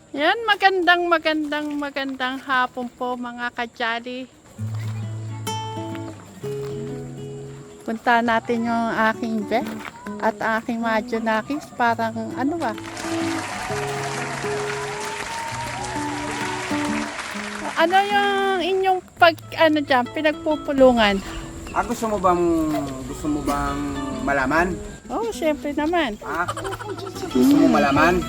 Yan, magandang hapon po mga kajali. Punta natin yung aking vet at aking Majonakis. Parang ano ba? Ano yung inyong pinagpupulungan? Gusto mo bang malaman? Oh, syempre naman. Ha? Gusto mo malaman?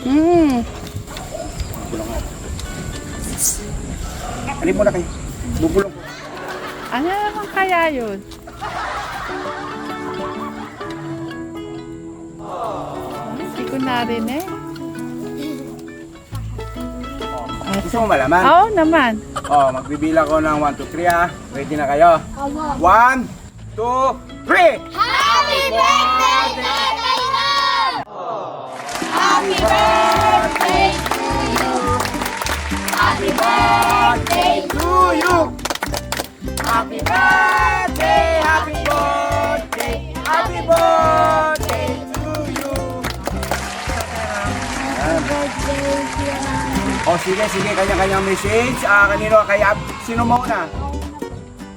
Alin mo na kayo. Bubulong ko. Ano naman kaya yun? Hindi ko narinig. Gusto mo malaman? Oo naman. Magbibila ko ng 1, 2, 3 ha. Ready na kayo? 1, 2, 3! Happy birthday, Tatay Ram! Happy birthday to you! Happy birthday To you! Happy birthday! Happy birthday! Happy birthday to you! birthday, Ram! Sige, kanya-kanyang message. Kanino? Sino mauna?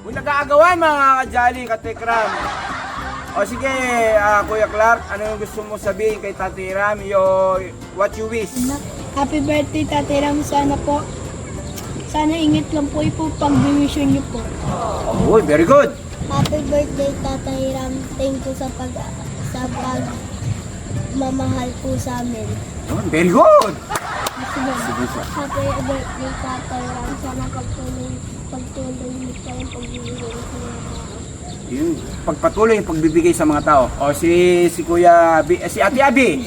Uy, nag-aagawan mga kajali, katekram. Sige, Kuya Clark, ano yung gusto mo sabihin kay Tatay Ram? What you wish? Happy birthday, Tatay Ram. Sana ingat lang po yung pag-division niyo po. Uy, very good. Happy birthday, Tatay Ram. Thank you sa mamahal po sa amin. Very good. Happy birthday, Tatay Ram. Sana pagtuloy niyo pa yung pagbibigay sa mga tao. Yun, pagpatuloy yung pagbibigay sa mga tao. Si Kuya si Ate Abi.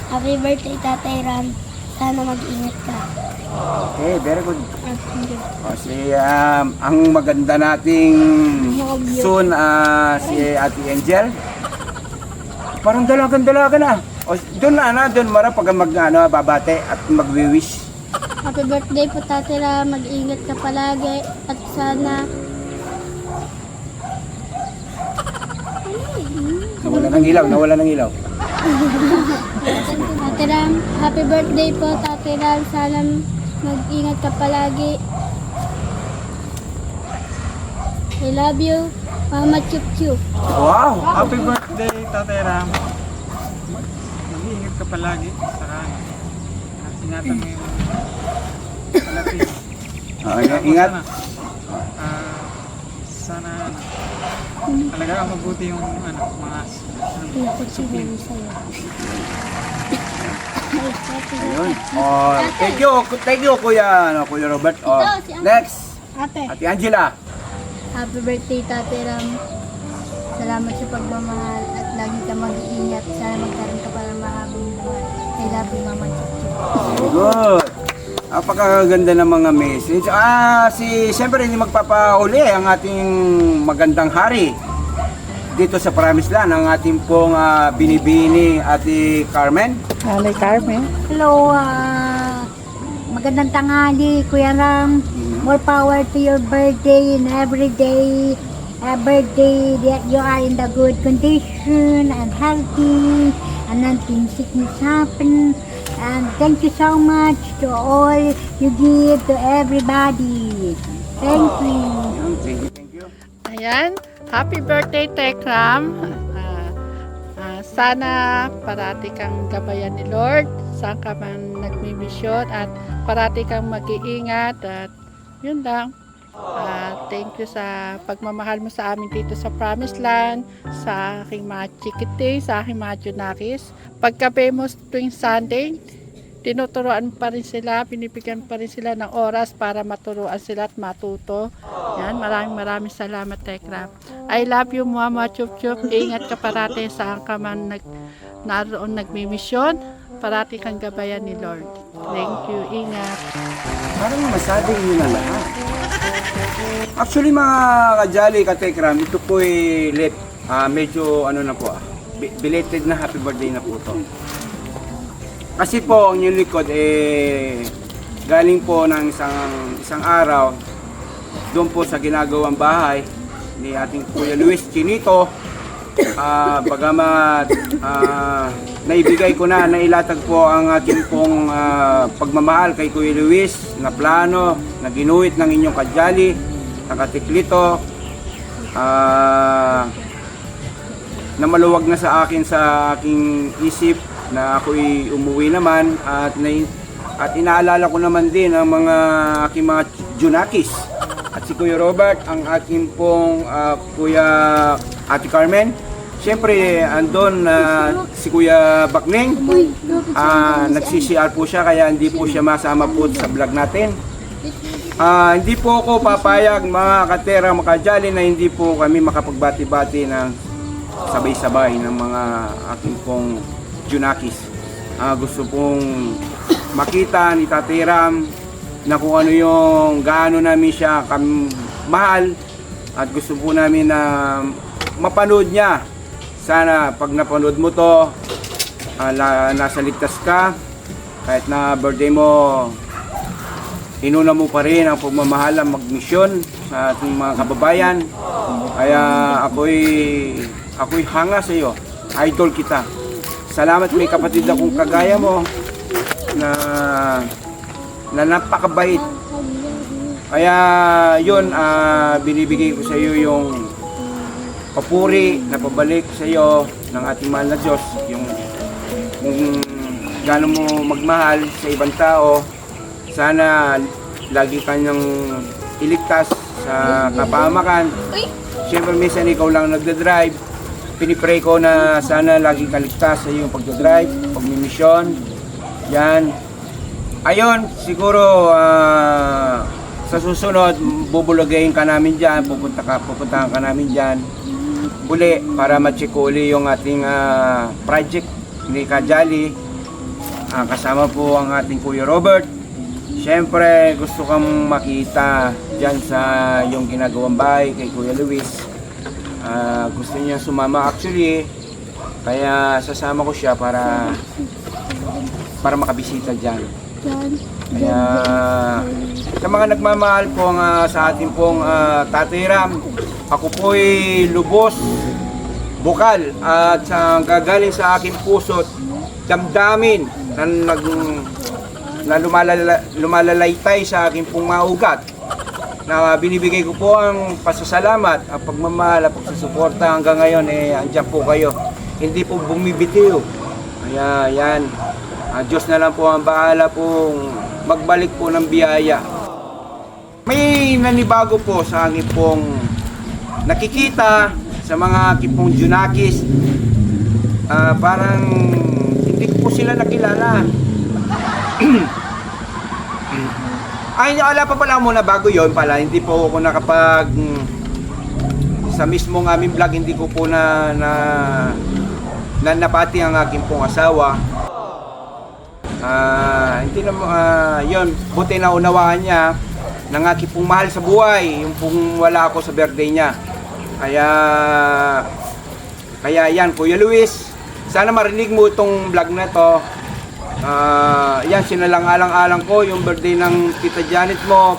Happy birthday, Tatay Ram. Sana mag-ingat ka. Okay, very good. Ang maganda nating soon, si Ate Angel. Parang dalagan na. Doon mara pag babate at magwi-wish. Happy birthday po, Tatay Ram. Mag-ingat ka palagi. At sana... Nawala ng ilaw. Tatay Ram, happy birthday po, Tatay Ram. Sana mag-ingat ka palagi. I love you, Mama Chup Chup. Wow! Happy birthday, Tatay Ram. Mag-iingat ka palagi. Saka, ingatan mo yung palapit. Ingat. Sana, talaga ang mabuti yung mga supling. Ayun. Thank you Kuya Robert. Next, Ate. Ate Angela. Happy birthday, Tatay Ram. Salamat sa pagmamahal at lagi ka mag-iingat. Sana magkaroon ka pa ng mahabang buhay. I love you, Mama Chup Chup. Good. Napakaganda ng mga message. Siyempre hindi magpapauli ang ating magandang hari dito sa Promised Land, ang ating pong binibini Ate Carmen. Nanay Carmen. Hello, magandang tanghali, Kuya Ram. More power to your birthday and every day that you are in the good condition and healthy and nothing sickness happen. And thank you so much to all you give to everybody. Thank you. Thank you. Ayan, happy birthday, Tekram. Sana parati kang gabayan ni Lord. Saan ka man nagmimisyon at parati kang mag-iingat at yun lang. Thank you sa pagmamahal mo sa amin dito sa Promised Land, sa aking mga chikite, sa aking mga Junakis. Pagkape mo tuwing Sunday, tinuturuan pa rin sila, pinipigyan pa rin sila ng oras para maturuan sila at matuto. Yan, maraming salamat, Tekram. I love you, Mama Chup Chup. Ingat ka parati saan ka man naroon nagmimisyon. Parati kang gabayan ni Lord. Thank you, ingat. Parang masabi nyo na lahat. Actually mga kajali, katekram, ito po medyo belated na happy birthday na po to. Kasi po ang yung likod galing po ng isang araw doon po sa ginagawang bahay ni ating Kuya Luis Chinito Bagamat naibigay ko na, nailatag po ang ating pong pagmamahal kay Kuya Luis na plano, na ginuhit ng inyong kadyali, nakatiklito, na maluwag na sa akin sa aking isip na ako'y umuwi naman at inaalala ko naman din ang mga aking mga Junakis at si Kuya Robert, ang aking pong Kuya Ate Carmen. Siyempre, andon si Kuya Bakning, nagsi-CR po siya kaya hindi po siya masama po sa vlog natin. Hindi po ako papayag mga katera, mga kadyali na hindi po kami makapagbati-bati ng sabay-sabay ng mga aking pong Junakis. Gusto pong makita ni Tatay Ram na kung ano yung gaano namin siya mahal at gusto po namin na mapanood niya. Sana pag napanood mo to, nasa ligtas ka, kahit na birthday mo, inuna mo pa rin ang pagmamahal ang magmisyon sa ating mga kababayan. Kaya ako'y hanga sa iyo, idol kita. Salamat, may kapatid akong kagaya mo na napakabait. Kaya yun, binibigay ko sa iyo yung papuri na pabalik sa iyo ng ating mahal na Diyos, yung kung gaano mo magmahal sa ibang tao. Sana lagi kanyang iligtas sa kapahamakan. Siyempre minsan ikaw lang nagdadrive, pinipray ko na sana lagi kaligtas sa iyong pagdadrive, pagmimisyon. Yan. Ayun, siguro sa susunod bubulagayin ka namin dyan, pupuntahan ka namin dyan uli para ma-check uli yung ating project ni Kajali. Kasama po ang ating Kuya Robert. Siyempre gusto kang makita dyan sa yung ginagawang bahay kay Kuya Luis. Gusto niya sumama actually, kaya sasama ko siya para makabisita dyan. Kaya sa mga nagmamahal po sa ating pong Tatay Ram, ako po'y lubos, bukal at gagaling sa aking puso't damdamin na lumalalaytay sa aking pong maugat, na binibigay ko po ang pasasalamat, ang pagmamahal at pagsusuporta hanggang ngayon. Andyan po kayo, hindi po bumibitiw. Kaya yan, Diyos na lang po ang bahala pong magbalik po ng biyaya. May nanibago po sa aking pong nakikita sa mga aking pong Junakis. Parang hindi ko po sila nakilala. Wala pa pala muna bago yon pala, hindi po ako nakapag sa mismong aming vlog, hindi ko po napati ang aking pong asawa. Hindi na yon, buti na unawaan niya ng aking pong mahal sa buhay, yung pong wala ako sa birthday niya. Kaya yan, Kuya Luis, sana marinig mo itong vlog na to. Yan, sinalang-alang-alang ko yung birthday ng Tita Janet mo.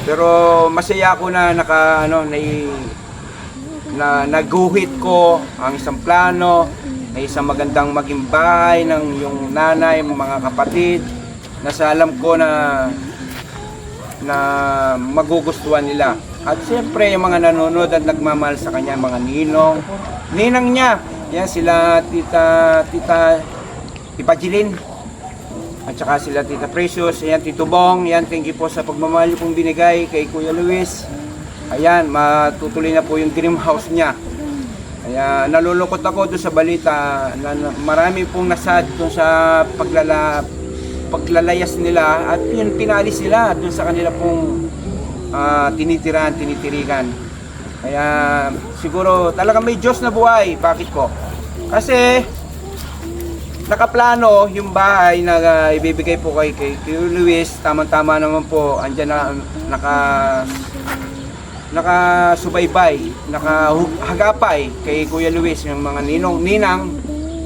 Pero masaya ako na naguhit ko ang isang plano, na isang magandang maging bahay ng yung nanay, mga kapatid, na sa alam ko na magugustuhan nila. At siyempre yung mga nanonood at nagmamahal sa kanya, mga ninang niya, yan sila Tita Ipajilin, at saka sila Tita Precious, ayan Tito Bong, yan, thank you po sa pagmamahal pong binigay kay Kuya Luis. Ayan, matutuloy na po yung dream house niya. Kaya nalulungkot ako doon sa balita na marami pong nasad doon sa paglalayas nila at yun pinalis nila doon sa kanila pong tinitirikan. Kaya siguro talagang may Diyos na buhay. Bakit po? Kasi nakaplano yung bahay na ibibigay po kay Luis. Tama-tama naman po, andyan na nakasubaybay, nakahagapay kay Kuya Luis yung mga ninang,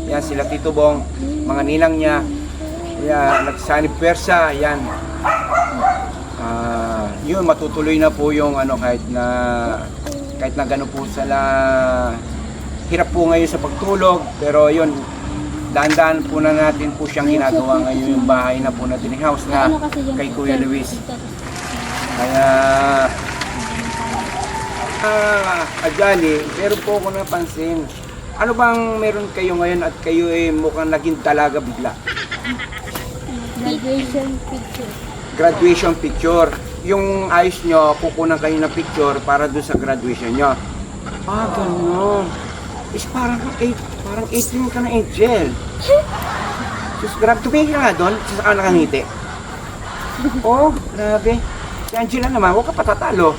yan sila Tito Bong, mga ninang niya. Kaya nagsanib pwersa, yan. Yun, matutuloy na po yung kahit kahit na gano'n po sila hirap po ngayon sa pagtulog, pero yun, dahan-dahan po na natin po siyang ginagawa ngayon yung bahay na po natin, yung house na kay Kuya Luis. Kaya, Ajali, meron po ako napansin. Ano bang meron kayo ngayon at kayo mukhang naging dalaga bigla? Graduation picture. Graduation picture. Yung ayos nyo, kukunan kayo ng picture para doon sa graduation nyo. Ah, gano'n. Is parang 18 ka na, Angel. Sus, grabe. Tumingin ka nga doon, saka nakangiti. Oh, grabe. Si Angela naman, huwag ka patatalo.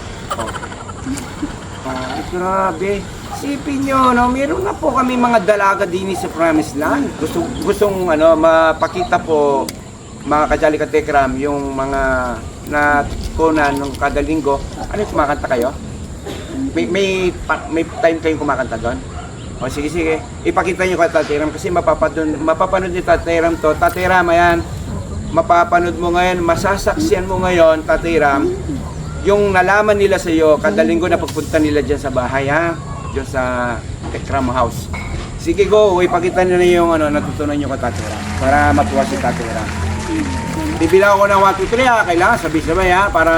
Oh, grabe. Sipin nyo, no? Meron na po kami mga dalaga din sa Promised Land. Gustong mapakita po, mga Kajali Katekram, yung mga natutunan ng kada linggo. Ano yung kumakanta kayo? May time kayong kumakanta doon? O sige, ipakita nyo kay Tateram kasi mapapanood ni Tateram to. Tateram, ayan, mapapanood mo ngayon, masasaksiyan mo ngayon, Tateram, yung nalaman nila sa iyo kada linggo na pagpunta nila dyan sa bahay, ha? Dyan sa Tekram House. Sige, go, ipakita nyo na yung natutunan nyo kay Tateram para matuwa si Tateram. Bibilang ko ng 1, 2, 3, ha? Kailangan sabay-sabay, ha? Para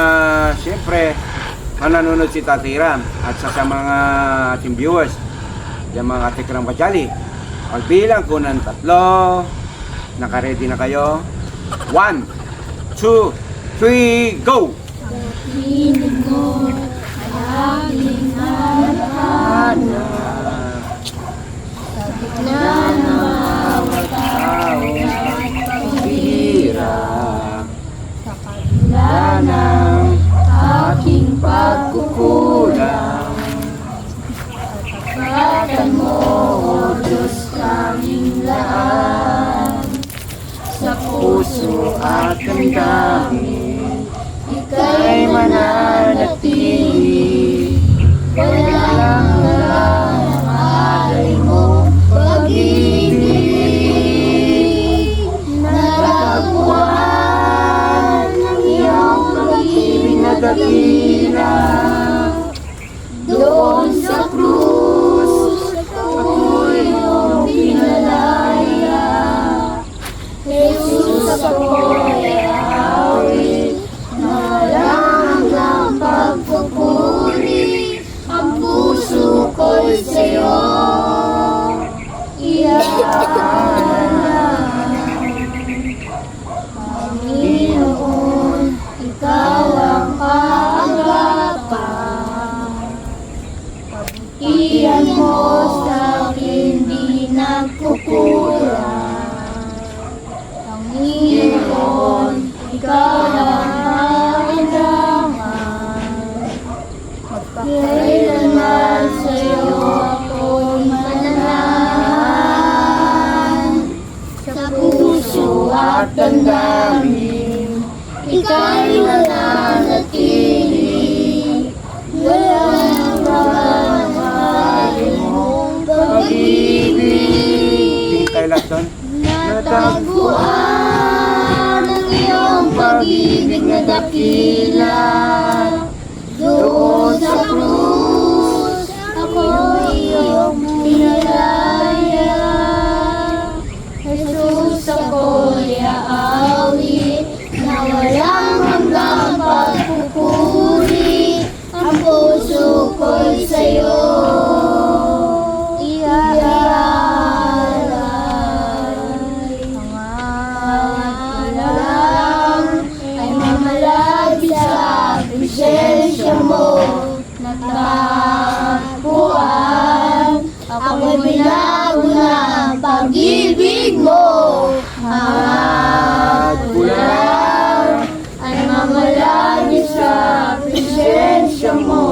siyempre nanonood si Tateram at sa mga ating viewers, yung mga Tekram Kajali. Pagbilang ko ng 3, naka-ready na kayo. 1, 2, 3, go! Piling mo, laging hana-hana. Sa gitna ng bawat Taong paghihirap, sa kabila ng aking pagkukulang. Kapatan mo, O Diyos kaming lahat. Sa puso at damdamin, ika'y mananatili. Walang lang ang alay mo pag-ibig. Natagpuan ng iyong pag-ibig na dakila. Doon sa krus, ako'y iyong pinalaya. Jesus, ako'y awit na walang hanggang pagpupuri. Ang puso ko'y sa'yo Panginoon, ikaw ang kaagapan. Pabutihan mo sa akin di nagkukulang. Panginoon, ikaw ang kailangan. Magpakailanman sa'yo ako'y mananahan. Sa puso at damdamin, ika'y mananatili. Walang mamahali mong pag-ibig. Tingin tayo lahat doon. Natagpuan ang iyong pag-ibig na dakila. Doon sa krus, ako'y iyong pinalaya. Jesus, ako'y aawit na walang hanggang pagpupuri. Ang puso ko'y sa'yo iaalay. Ang awit ko lang ay mamalagi sa presensya mo. Natagpuan, ako'y binago ng pag-ibig mo. Ang awit ko lang ay mamalagi sa presensya mo.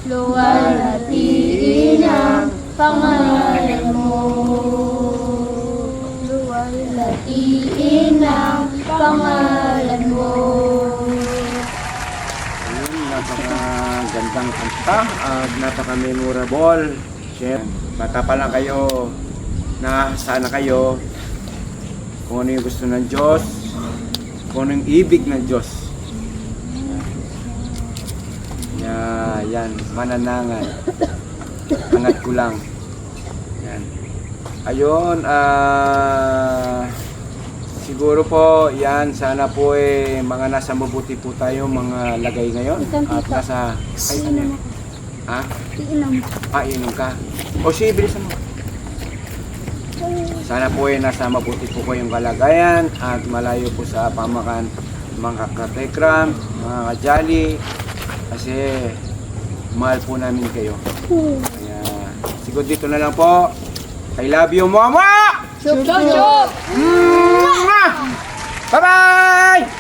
Luwalhatiin ang pangalan mo. Luwalhatiin ang pangalan mo. Ayun, napakagandang kanta at napaka-memorable. Siyempre, bata pa lang kayo, nakasana kayo kung ano yung gusto ng Diyos, kung ano yung ibig ng Diyos. Kaya yan, mananangan. Angat ko lang. Yan. Ayun, siguro po, yan, sana po mga nasa mabuti po tayo mga lagay ngayon. At nasa, ay, ano yan? Ha? Iinom ka. O sige, bilisan mo. Sana po nasa mabuti po kayong kalagayan at malayo po sa pamakan mga katekram, mga kajali, kasi mahal po namin kayo. Kaya, siguro dito na lang po. I love you, mama! Chup, chup, chup! Bye-bye!